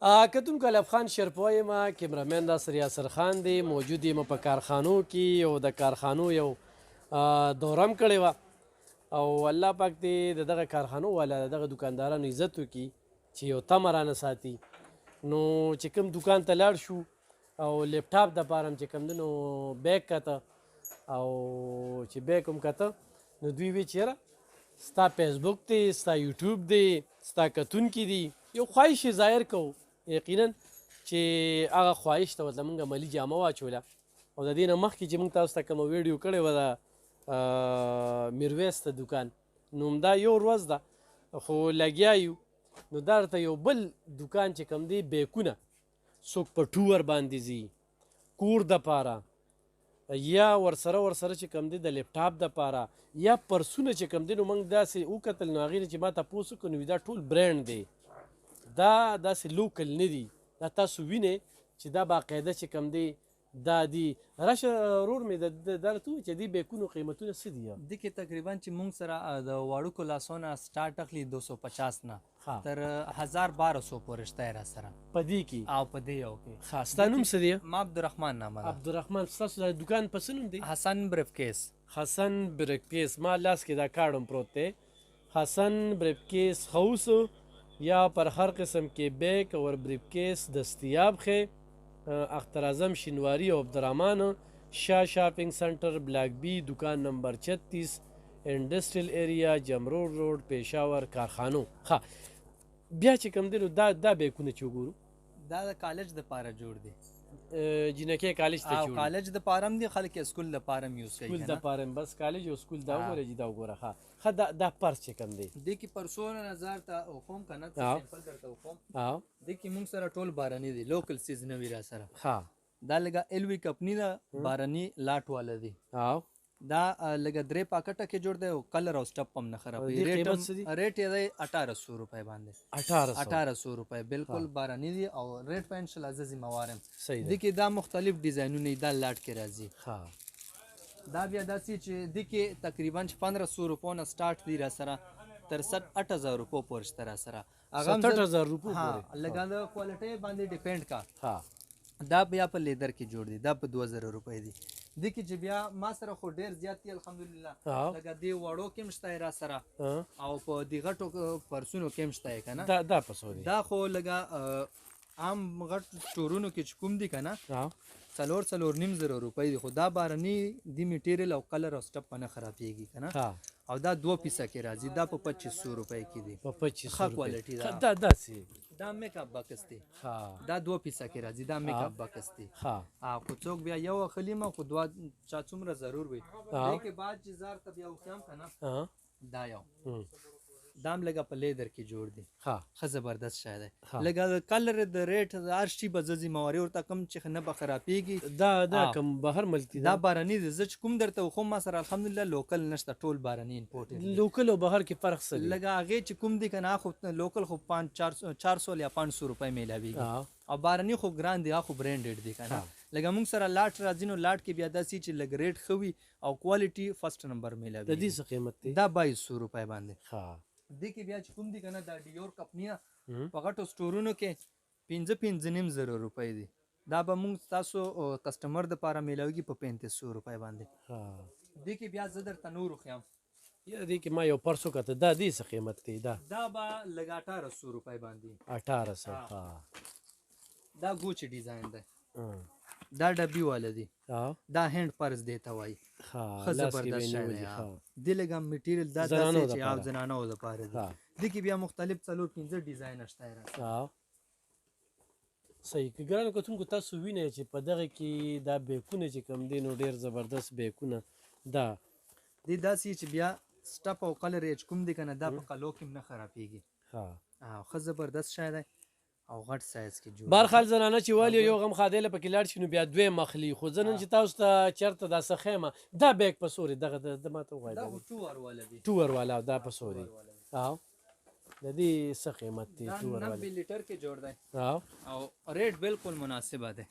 کتونکو الف خان شرپوی یم کیمرامین ناصر یاسر خان دی موجود یم په کارخانو کې او د کارخانو یو دورم کړې وه او الله پاک دې د دغه کارخانو والا د دغه دکاندارانو عزت وکړي چې یو تمه رانه ساتي. نو چې کوم دکان ته لاړ شو او لیپټاپ دپاره هم چې کوم دی نو بیګ کته او چې بیګ هم کته نو دوی وی چې یاره ستا فیسبوک دی ستا یوټیوب دی ستا کتونکي دي یو خواهش یې ظاهر کوو یقینا چې هغه خواهش ته ورته موږ عملي جامه واچوله او د دې نه مخکې چې موږ تاسو ته کومه ویډیو کړې وه د میرویس ته دکان نو همدا یو ورځ ده خو لګیا یو نو دا درته یو بل دکان چې کوم دی بیکونه څوک په ټور باندې ځي کور دپاره یا ورسره چې کوم دی د لیپټاپ دپاره یا پرسونه چې کوم دی نو موږ داسې وکتل نو هغې نه چې ما تپوس وکړو نو دا ټول برانډ دی دا داسې لوکل نه دي دا تاسو وینئ چې دا باقاعده چې کوم دی دا دي راشه ورور مې دا راته ووایي چې دې بیکونو قیمتونه څه دي دې کې تقریبا چې موږ سره د وړوکو لاسو نه سټارټ اخلي 250 نه تر 1200 پورې شته را سره په دې کې او په دې یو کې ښه ستا نوم څه دی؟ ما عبدالرحمن نامه ده. عبدالرحمن ستاسو د دکان په څه نوم دی؟ حسن بریفکیس. حسن بریفکیس ما لاس کې دا کارډ هم پروت دی حسن بریفکیس هاوس یا پر هر قسم کے بیگ اور بریفکیس دستیاب ہے. اختر اعظم شنواری اور عبدالرحمان شاہ شاپنگ سینٹر بلاک بی دکان نمبر 36 انڈسٹریل ایریا جمرور روڈ پېښور کارخانو. ها بیا چې کوم دی نو دا بیکونه چې وګورو دا د کالج دپاره جوړ دی جنکۍ کالج ته او کالج دپاره هم دي خلک یې سکول دپاره هم یوز کوي سکول دپاره هم بس کالج او سکول دا وګوره چې دا وګوره ښه دا پرس چې کوم دی دې کې پرسونه نظر ته وخوم که نه سمپل درته وخوم دې کې موږ سره ټول باراني دي لوکل سیز نه وي را سره دا لږه الوي کمپني ده باراني لاټ والا دي دا لږه 3 پاکټه کې جوړ دی او کلر او سټپ هم نه خرابوي ریټ یې دی 1800 روپۍ باندې 1800 روپۍ بالکل باراني دي او ریټ په انشاءالله زه ذمهوار یم دې کې دا مختلف ډیزاینونه دا لاټ کې راځي دا بیا داسې چې دې کې تقریبا 1500 روپو نه سټارټ دی را سره تر 8000 روپو پورې شته را سره 8000 روپو پورې لږه د کوالټۍ باندې ډیپینډ کا دا بیا په لیدر کې جوړ دی دا په 2000 روپۍ دی دې کې چې بیا ما سره خو ډېر زیات دي الحمدلله لکه دې وړو کې هم شته را سره او په دې غټو پرسونو کې هم شته که نه دا په څو دي دا خو لږه عام غټ سټورونو کې چې کوم دي که نه 4.5 روپۍ دي خو دا بارني دی میټیریل او کلر او سټپ نه خرابېږي که نه او دا 2 پیسه کې راځي دا په 2500 روپۍ کې دي په 2500 ښه کوالټي ده دا داسې دا میک اپ باکس دی دا 2 پیسه کې راځي دا میک اپ باکس دی خو څوک بیا یو اخلي ما خو دوه چا څومره ضرور وي دې کې بعد چې زار ته بیا وخیام که نه دا یو دا هم لږه په لیدر کې جوړ دی ښه زبردست شی دی لږه کلر د ریټ د هر شي به زه ذمهواري ورته کوم چې نه به خرابېږي دا کوم بهر ملک دی دا باراني دی زه چې کوم درته وخوم ما سره الحمدلله لوکل نشته ټول باراني امپورټ لوکل او بهر کې فرق څه دی لږه هغې چې کوم دی که نه خو لوکل خو 400 یا 500 روپۍ میلاوېږي او باراني خو ګران دی هغه خو برانډډ دی که نه لکه موږ سره لاټ راځي نو لاټ کې بیا داسې چې لږ ریټ ښه وي او کوالټي فرسټ نمبر میلاوي د دې څه قیمت دی دا 2200 روپۍ باندې دې کې بیا چې کوم دي که نه دا ډیور کمپني په غټو سټورونو کې 5.5 روپۍ دي دا به موږ تاسو کسټمر دپاره میلاویږي په 3500 روپۍ باندې دې کې بیا زه درته نور وښیم یا دې کې ما یو پرس وکته دا دې څه قیمت دی دا به لږ 1800 روپۍ باندې 1800 دا ګوچ ډیزاین دی دا ډبي والا دی دا هند پرس دی ته وایي ښه زبردست شی دی دې لږه میټیریل دا داسې چې او زنانو دپاره دی دې کې بیا مختلف 4-5 ډیزاین شته صحیح که ګرانو کتونکو تاسو وینئ چې په دغه کې دا بیکونه چې کوم دی نو ډېر زبردست بیکونه دا دې داسې چې بیا سټپ او کلر یې چې کوم دی که نه دا په قلو کې هم نه خرابېږي ښه زبردست شی دی او غټ سایز کې جوړ بهرحال زنانه چې والي یو غم خادله پکې لاړ شي نو بیا دوی مخلي خو زه نن چې تاسو ته چېرته دا څه ښیم دا بیګ په څو دی دغه د ماته ووایه دا خو ټور والا دی ټور والا دا په څو دی د دې څه قیمت دی ټور والا 90 لیټر کې جوړ دی او ریټ بالکل مناسبه دی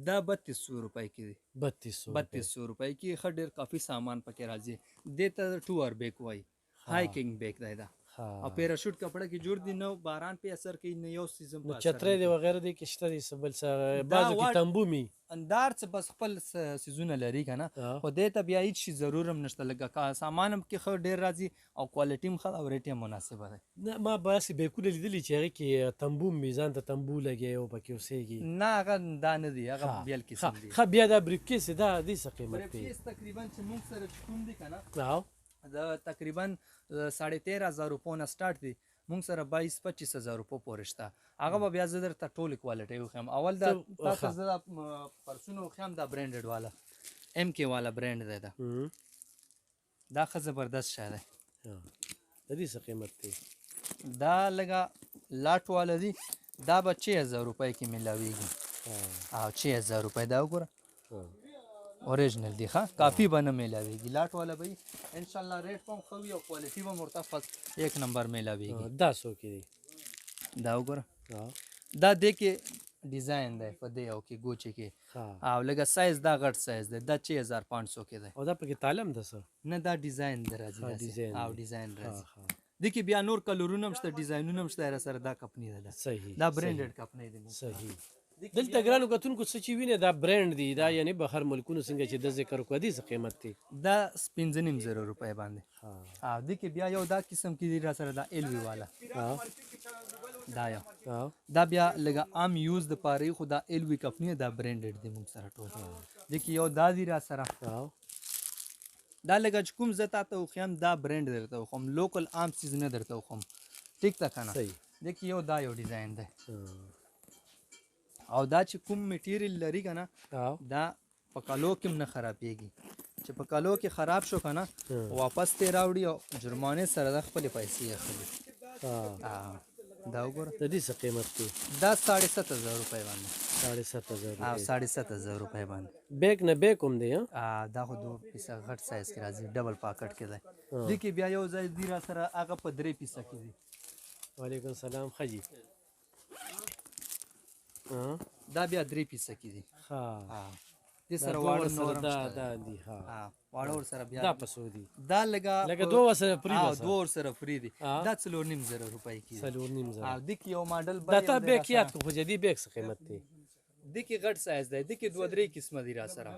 دا 3200 روپۍ کې دی 3200 روپۍ کې ښه ډېر کافي سامان پکې راځي دې ته ټور بیګ وایي هایکنګ بیګ دی دا او پیراشوټ کپړه کې جوړ دي، نو باران په اثر کوي، نه یو سیزم په اثر چترې دی وغیره دی کې شته دي څه بل څه بعضو کې تنبو می اندار څه بس خپل سیزونه لري کنه، خو دې ته بیا هیڅ شي ضرور هم نشته، لکه سامان هم کې ښه ډېر راځي او کوالټي هم ښه او ریټ هم مناسبه ده. نه ما باسې بیکونه لیدلي چې هغې کې تنبو میزان ته تنبو لګی او پکې اوسېږي. نه هغه دا نه دي، هغه بیل قسم دي. ښه بیا دا بریفکیس دا دې څه قیمت دی؟ بریفکیس تقریبا چې موږ سره چې کوم دي کنه دا تقریبا 13,500 روپو نه سٹارټ دي، موږ سره 22-25,000 روپو پورې شته. هغه به بیا زه درته ټولې کوالټۍ وښیم. اول دا تاسو زه دا پرسونه وښیم، دا برانډډ والا MK والا برانډ دی، دا ښه زبردست شی دی. د دې څه قیمت دی؟ دا لږه لاټ والا دی، دا به 6,000 روپۍ کې میلاویږي. او 6,000 روپۍ دا وګوره اوریجنل دی، ښه کاپي به نه میلاویږي. لاټ والا به انشاءالله ریټ به هم ښه وي او کوالټي به مرتفع یک نمبر میلاویږي. دا څو کې دی؟ دا وګوره دا دې کې ډیزاین دی په دې او کې ګوچې کې، او لږه سایز دا غټ سایز دی، دا 6,500 کې دی. او دا پکې تعلم ده څه؟ نه دا ډیزاین دی راځي، او ډیزاین راځي. دې کې بیا نور کلرونه هم شته، ډیزاینونه هم شته. سره دا کمپنی ده، صحیح، دا برانډډ کمپنی دی. صحیح. دلته ګرانو کتونکو څه چې وینې دا برانډ دی، دا یعنی بهر ملکونو څنګه چې د ذکر وکړو، دې څه قیمت دی؟ دا 5,500 روپۍ باندې. او دې کې بیا یو دا قسم کې دی را سره، دا LV والا، دا یو دا بیا لږه عام یوز د پاره، خو دا LV کمپنی دا برانډډ دی موږ سره ټول. دې کې یو دا دی را سره، دا لږه چې کوم زه تاته وښیم دا برانډ درته وښیم، لوکل عام چیز نه درته وښیم، ټیک ده که نه؟ دې کې یو دا یو ډیزاین دی، او دا چې کوم میټیریل لري که نه، دا په کالو کې هم نه خرابېږي. چې په کالو کې خراب شو که نه، واپس ترې راوړي او جرمانې سره د خپلې پیسې اخلي. دا وګوره د دې څه قیمت دی؟ دا 7,500 روپۍ باندې. 7,500 او 7,500 روپۍ باندې. بیک نه بیک هم دی؟ دا خو 2 پیسه غټ سایز کې راځي، ډبل پاکټ کې دی. دې کې بیا یو ځای دی را سره، هغه په 3 پیسه کې دی. وعلیکم السلام. ښه جي، دا بیا 3 پیسه کې دي. دې سره واړه نور دا دي، واړه ور سره بیا دا په څو دي؟ دا لږه 2 سره فری ده، 2 ور سره فری دي. دا 4,500 روپۍ کې 4,500. او دې کې یو ماډل دا تا بیک یاد کو، خو جدي بیک څه قیمت دی؟ دې کې غټ سایز دی، دې کې 2-3 قسمه دي را سره.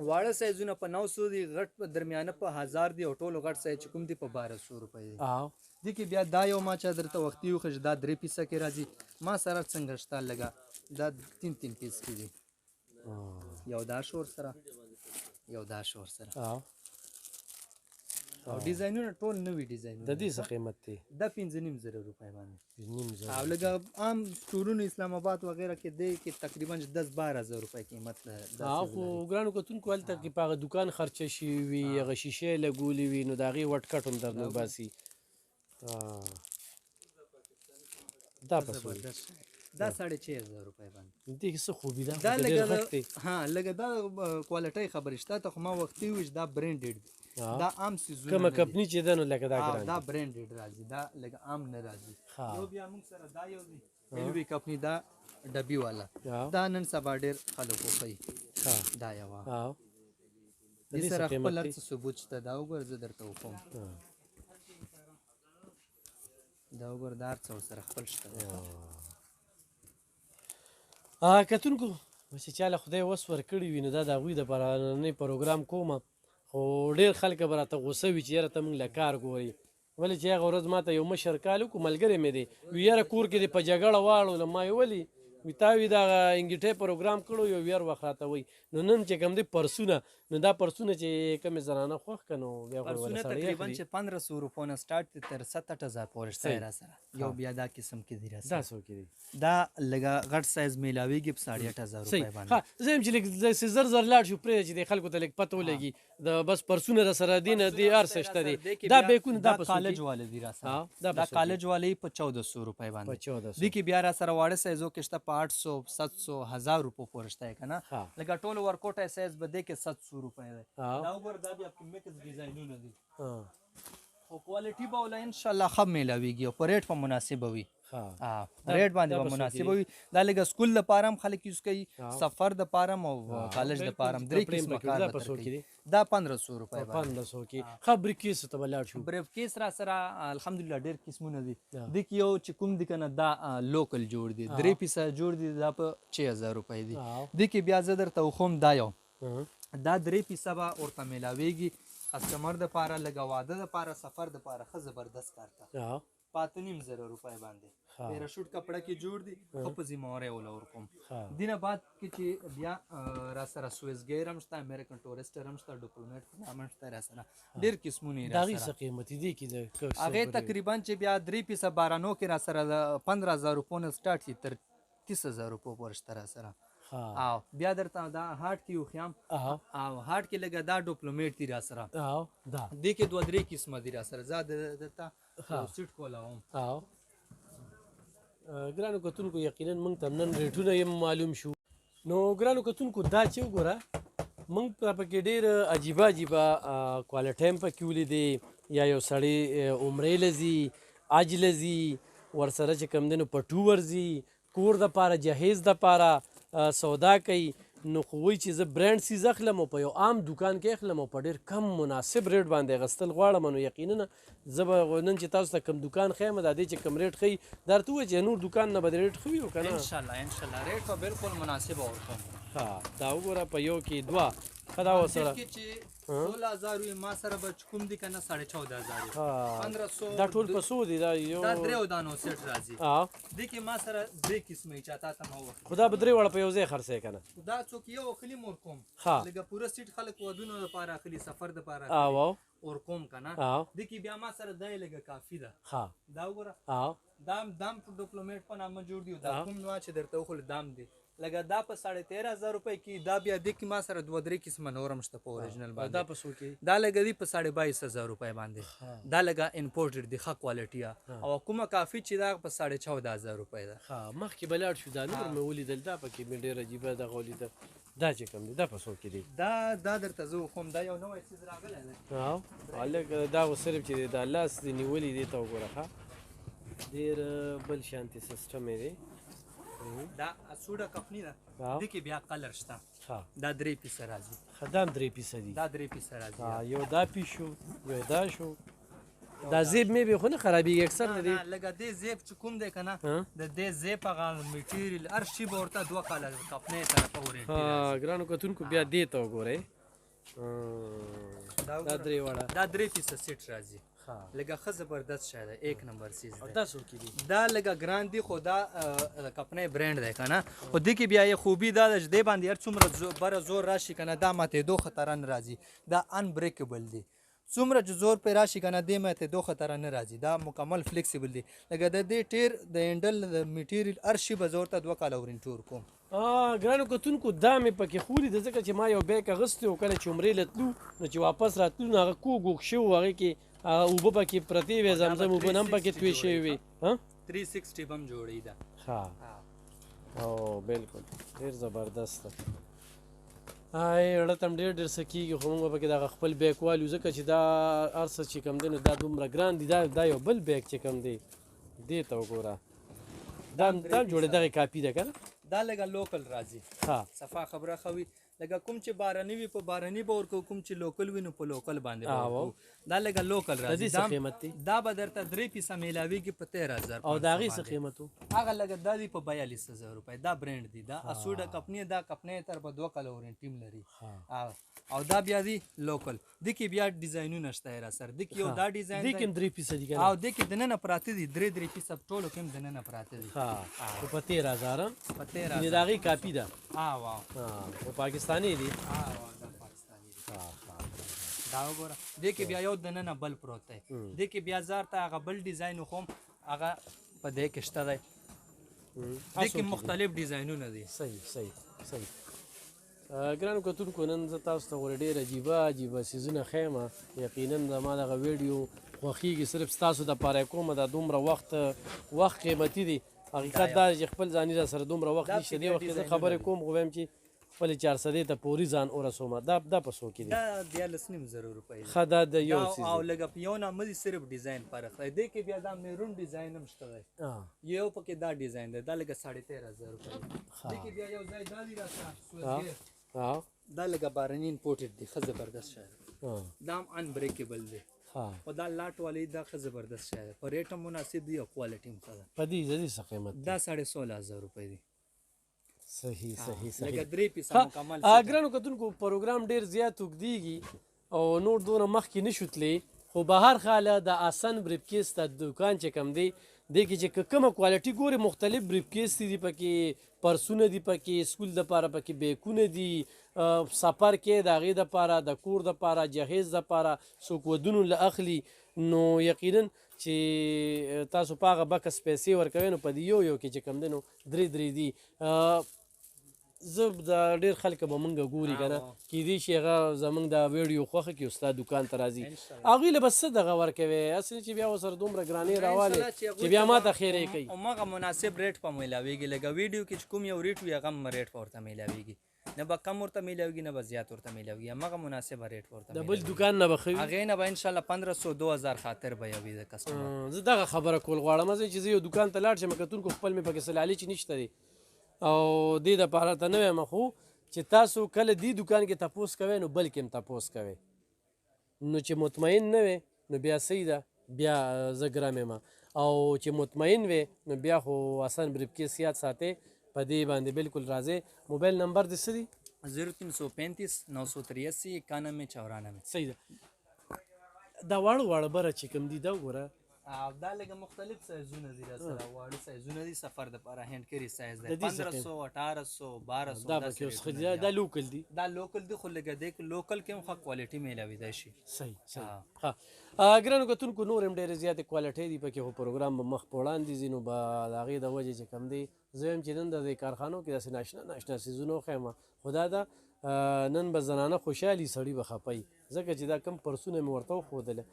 واړه سایزونه په 900 دي، غټ په درمیانه په 1000 دي، او ټولو غټ سایز چې کوم دي په 1,200 روپۍ دي. دې کې بیا دا یو ما چا درته وختي وښه، دا 3 پیسه کې راځي. ما سره څنګه شته لږه دا 3 پیس کې دي، یو دا شور سره، یو دا شور سره، او ډیزاینونه ټول نوي ډیزاینونه. د دې څه قیمت دی؟ دا 5,500 روپۍ باندې. 5,500. او لږه عام سټورونو اسلام آباد وغیره کې دی کې تقریبا 10-12,000 روپۍ قیمت ده. خو ګرانو کتونکو هلته کې په هغه دوکان خرچه شوي وي، هغه شیشې لګولې وي، نو د هغې وټ کټ هم درنه وباسي. دا په څو دی؟ دا 6,500 روپۍ باندې. دې کې څه خوبي ده؟ دا لږه لږه دا کوالټۍ خبرې شته ته، خو ما وختي وویل چې دا برانډډ دی، دا عام سیزونه کومه کمپني چې ده نو لکه دا ګران دا برانډډ راځي، دا لږه عام نه راځي. یو بیا موږ سره دا یو دی LV کمپنی، دا ډبي والا، دا نن سبا ډېر خلک خوښوي. دا یوه دې سره خپل هر څه ثبوت شته. دا وګوره زه درته وښیم، دا وګوره دا هر څه ورسره خپل شته. کتونکو چې چاله خدای وس ورکړي وي، نو دا د هغوی دپاره نننی پروګرام کومه، خو ډېر خلک به راته غوسه وي چې یاره ته موږ له کار ګورې. ولې چې هغه ورځ ما ته یو مشر کال وکړو، ملګری مې دی، وي یاره کور کې دې په جګړه واړولم. ما یې ولې؟ وي تا وي دغه انګیټۍ پروګرام کړو، یو ویر وخت راته وایي. نو نن چې کوم دی پرسونه، نو دا پرسونه چې کومې زنانه خوښ که نو بیا پرسونه تقریبا چې 1,500 روپو نه سټارټ دي تر 7,000 پورې شته را سره. یو بیا دا قسم کې دي را سره. دا څو کې دي؟ دا لږه غټ سایز میلاویږي په 8,500 روپۍ باندې. زه یم چې لږ زر زر لاړ شو، پرېږده چې د خلکو ته لږ پته ولګي. د بس پرسونه را سره دي نه دي، هر څه شته دي. دا بیکونه دا په کالج والے دي را سره، دا کالج والے په 1,400 روپۍ باندې. دې کې بیا را سره واړه سایزو کې شته په 800 700 1000 روپو پورې شته که نه. لکه ټول ورکوټی سایز به دې کې 700 روپۍ دی. دا وګوره دا بیا میکس ډیزاینونه دي، خو کوالټي به وله انشاءالله ښه میلاویږي او په ریټ په مناسبه وي. ریټ باندې به مناسب وي دا لږه سکول لپاره هم خلک یوز کوي سفر دپاره هم او کالج دپاره هم درې قسمه کار به درکوي دا 1500 روپۍ 1500 کې ښه بریکیس ته به لاړ شو بریفکیس را سره الحمدلله ډېر قسمونه دي دې کې یو چې کوم دي که نه دا لوکل جوړ دي 3 پیسه جوړ دي دا په 6000 روپۍ دي دې کې بیا زه درته وښوم دا یو دا 3 پیسه به ورته میلاویږي کسټمر دپاره لږه واده دپاره سفر دپاره ښه زبردست کار ته 5,500 روپۍ باندې پیراشوټ کپړه کې جوړ دي ښه په ذمهوارۍ وله ورکوم دینه بعد کې چې بیا را سره سویزګیر هم شته امریکن ټورسټر هم شته ډیپلومیټ هم شته را سره ډېر قسمونه یې را سره د هغې څه قیمتي دي کې هغې تقریبا چې بیا 3 پیسه بارانو کې را سره د 15,000 روپو نه سټارټ شي تر 30,000 روپو پورې شته را سره او بیا درته دا هاټ کې وښیم او هاټ کې لږه دا ډیپلومیټ دي را سره دې کې 2-3 قسمه دي را سره زه درته سیټ کولاوم ګرانو کتونکو یقینا موږ ته نن ریټونه یې معلوم شو نو ګرانو کتونکو دا چې وګوره موږ پکې ډېر عجیبه عجیبه کوالټۍ هم پکې ولیدې یا یو سړی عمرې له ځي حج له ځي ورسره چې کوم دی نو پټو ورځي کور دپاره جهیز دپاره سودا کوي نو خو وایي چې زه برانډ څیز اخلم او په یو عام دوکان کې اخلم او په ډېر کم مناسب ریټ باندې اخیستل غواړم نو یقینا زه به نن چې تاسو ته کوم دوکان ښیم دا دی چې کوم ریټ ښیي دا درته ووایي چې نور دوکان نه به د ریټ ښه وي او که نه انشاءالله ریټ به بالکل مناسب ورکوم دا وګوره په یو کې دوه ښه دا ورسره چې 16,000 وي ما سره به چې کوم دي که نه 14,500 1500 دا ټول په څو دي دا یو دا درېو دانو سیټ راځي دې کې ما سره 2 قسمه چې تا ته ما وښیم خو دا به درې واړه په یو ځای خرڅوې که نه دا څوک یو اخلي م ورکوم لږه پوره سیټ خلک ودونو دپاره اخلي سفر دپاره ورکوم که نه دې کې بیا ما سره دا یې لږه کافي ده دا وګوره دام په ډیپلومیټ په نامه جوړ دي دا کوم نوع چې درته وښولو دام دی لکه دا په 13,500 روپۍ کې دا بیا دې کې ما سره 2-3 قسمه نور هم شته په اوریجنل باندې دا په څو کې دا لګه دی په 22,500 روپۍ باندې دا لګه انپورټډ دی ښه کوالټي او کومه کافي چې دا په 14,500 روپۍ ده مخکې به لاړ شو دا نور مې ولیدل دا پکې مې ډېر عجیبه دغه ولیده دا چې کوم دی دا په څو کې دی دا درته زه وښوم دا یو نوی څیز راغلی دی هلکه دا خو صرف چې دی دا لاس دې نیولي دی ته وګوره ښه ډېر بل شانتي سیسټم یې دی دا سوډه کمپنی ده دې کې بیا کلر شته دا 3 پیسه راځي دا هم 3 پیسه دي دا 3 پیسه راځي یو دا پیس شو یو دا شو دا زیب مې به خو نه خرابېږي اکثر نه دی لږه دې زیب چې کوم دی که نه د دې زیب هغه میټیریل هر شي به ورته 2 کاله کمپنۍ طرفه ورېنټي ګرانو کتونکو بیا دې ته وګورئ دا درې واړه دا 3 پیسه سیټ راځي لږه ښه زبردست شی ده 1 نمبر سیز دی دا څو کې دي دا لږه ګران دي خو دا کمپنۍ برانډ دی که نه خو دې کې بیا یې خوبي دا ده چې دې باندې هر څومره بره زور راشي که نه دا ماتېدو خطره نه راځي دا انبریکبل دی څومره چې زور پرې راشي که نه دې ماتېدو خطره نه راځي دا مکمل فلیکسیبل دی لکه د دې ټیر د هینډل د میټیریل هر شي به زه ورته 2 کاله ورینټي ورکوم ګرانو کتونکو دا مې پکې خوري د ځکه چې ما یو بیک اغوستی و کله چې عمرې له تلو نو چې واپس راتلو نو هغه کوږ وږ شوي و هغې کې اوبه پکې پرتې وې زمزم اوبه هم پکې توی شوي وې 360 هم جوړی ده او بالکل ډېر زبردست ده اړه ته هم ډېر ډېر څه کېږي خو موږ به پکې دغه خپل بیک والو ځکه چې دا هر څه چې کوم دی نو دا دومره ګران دي دا یو بل بیک چې کوم دی دې ته وګوره دا جوړېدغې کاپي ده که نه دا لږه لوکل راځي صفا خبره ښه وي لکه کوم چې باراني وي په باراني به ورکوو کوم چې لوکل وي نو په لوکل باندې به ورکوو دا لږه لوکل راځي دا به درته 3 پیسه میلاویږي په 13,000 او د هغې څه قیمت و هغه لږه دا دی په 42,000 روپۍ دا برانډ دی دا اسوډه کمپنۍ دا کمپنۍ تر به 2 کاله وارنټي هم لري او دا بیا دی لوکل دې کې بیا ډیزاینونه شته را سره دې کې یو دا ډیزاین دې کې هم 3 پیسه دي که نه او دې کې دننه پراته دي 3 پیسه ټولو کې هم دننه پراته دي په 13,000 په 13,000 د هغې کاپي ده او پاکستاني دي دا پاکستاني دي دا وګوره دې کې بیا یو دننه بل پروت دی دې کې بیا زار ته هغه بل ډیزاین وښوم هغه په دې کې شته دی دې کې مختلف ډیزاینونه دي صحیح ګرانو کتونکو نن زه تاسو ته غوره ډېر عجیبه څیزونه ښیم یقینا زما دغه ویډیو خوښېږي صرف ستاسو دپاره یې کومه دا دومره وخت قیمتي دی حقیقت دا چې خپل ځاني را سره دومره وخت نشته دې وخت کې زه خبرې کوم خو وایم چې خپلې 400 ته پورې ځان ورسوم دا په څو کې دی دا 14,500 روپۍ دی. ښه دا د یو څیز او دی لږه په یو نامه دي صرف ډیزاین فرق دی. دې کې بیا دا میرون ډیزاین هم شته دی. یو پکې دا ډیزاین دی دا لږه 13,500 روپۍ دی. دې کې بیا یو ځای دا دی راسره سویټ دا لږه بارني امپورټډ دی ښه زبردست شی دی. دا هم انبریکیبل دی او دا لاټ والی دا ښه زبردست شی دی. په ریټ هم مناسب دی او کوالټي هم ښه ده. په دې څه قیمت دا 16,000 روپۍ دی. صحیح لکه 3 پیسه مکمل ګرانو کتونکو پروګرام ډیر زیات اوږدیږي او نور دونه مخکې نشو تللی خو به هر حاله د آسن بریف کیس ته دکان چې کم دی دې کې چې کومه کوالټي ګوري مختلف بریف کیس دي پکې پرسونه دي پکې سکول دپاره پکې بیکونه دي سفر کې د هغې دپاره د کور دپاره جهیز دپاره څوک ودونو له اخلي نو یقینا چې تاسو په هغه بکس پیسې ورکوئ نو په دې یو کې چې کم دی نو درې دي زه د ډېر خلک به مونږ ګوري که نه کیدای شي هغه زمونږ د ویډیو خوښه کړي ستا دوکان ته راځي هغوی له به څه دغه ورکوې هسې چې بیا ورسره دومره ګرانې راوالې چې بیا ما ته خیرې کوي هماغه مناسب ریټ په میلاویږي لکه ویډیو کې چې کوم یو ریټ وي هغه هم ریټ په ورته میلاویږي نه به کم ورته میلاویږي نه به زیات ورته میلاویږي هماغه مناسبه ریټ ورته د بل دوکان نه به ښه وي هغې نه به انشاءالله 1500 2000 خاطر به یوي د کسټمر زه دغه خبره کول غواړم چې زه یو دوکان ته لاړ شم کتونکو خپل مې پکې سلالي چې نشته دی او دې دپاره ته نه ویم خو چې تاسو کله دې دوکان کې تپوس کوئ نو بل کې هم تپوس کوئ نو چې مطمئن نه وې نو بیا صحیح ده بیا زه ګرم یم او چې مطمئن وې نو بیا خو آسان بریف کیس یاد ساتئ په دې باندې بالکل راځئ موبایل نمبر دې څه دی 0335 983 9194 صحیح ده دا واړه بره چې کوم دي دا وګوره دا لږه مختلف سایزونه دي راسره واړه سایزونه دي سفر دپاره هینډ کیري سایز دی 1500 1800 1200 دا پکې اوس ښه دا لوکل دي دا لوکل دي خو لږه دی لوکل کې هم ښه کوالټي میلاویدای شي صحیح ښه ګرانو کتونکو نور هم ډېرې زیاتې کوالټۍ دي پکې خو پروګرام به مخ په وړاندې ځي نو به د هغې د وجې چې کم دی زه یم چې نن د دې کارخانو کې داسې ناشنا څیزونه وښیم خو دا ده نن به زنانه خوشحالي سړي به خفه وي ځکه چې دا کم پرسونه مې ورته وښودله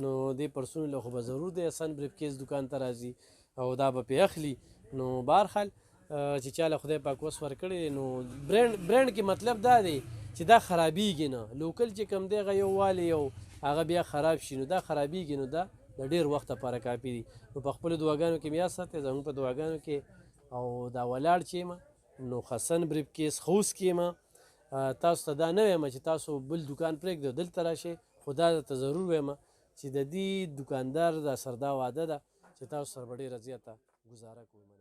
نو دې پرسونو له خو به ضرور دی آسان بریف کیس دوکان ته راځي او دا به پې اخلي نو بهرحال چې چا له خدای پاک وس ورکړی نو برینډ کې مطلب دا دی چې دا خرابېږي نه لوکل چې کم دی هغه یو والی یو هغه بیا خراب شي نو دا خرابېږي نو دا د ډېر وخت لپاره کافي دي نو په خپلو دعاګانو کې مې یاد ساتئ زموږ په دعاګانو کې او دا ولاړ چې یم نو حسن بریف کیس خوست کې یم تاسو ته دا نه وایم چې تاسو بل دوکان پرېږدئ دلته راشئ خو دا درته ضرور وایم چې د دې دوکاندار دا سره دا وعده ده چې تاسو سره به ډېره زیاته ګزاره کوو